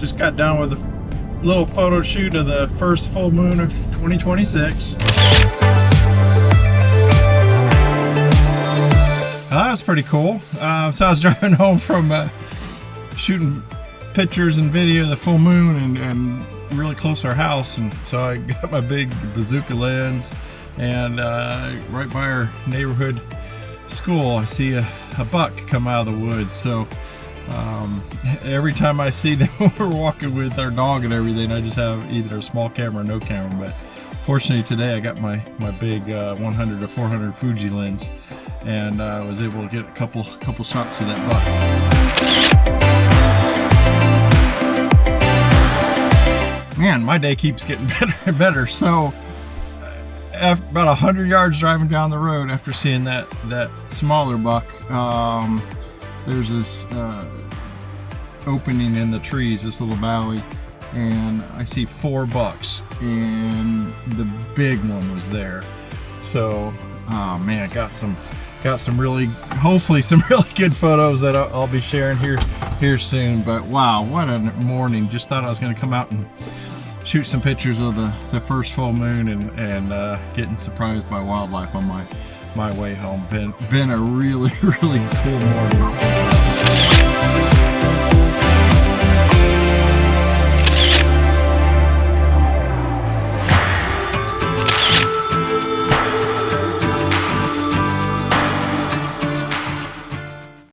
Just got done with a little photo shoot of the first full moon of 2026. That's pretty cool. So I was driving home from shooting pictures and video of the full moon and really close to our house, and so I got my big bazooka lens, and right by our neighborhood school I see a buck come out of the woods. So every time I see them, we're walking with our dog and everything, I just have either a small camera or no camera. But fortunately today I got my big 100 to 400 Fuji lens, and I was able to get a couple shots of that buck. Man, my day keeps getting better and better. So after about 100 yards driving down the road after seeing that smaller buck, there's this opening in the trees, this little valley, and I see 4 bucks, and the big one was there. So man, got some really, hopefully some really good photos that I'll be sharing here soon. But wow, what a morning. Just thought I was going to come out and shoot some pictures of the first full moon, and getting surprised by wildlife on my way home. Been a really cool morning.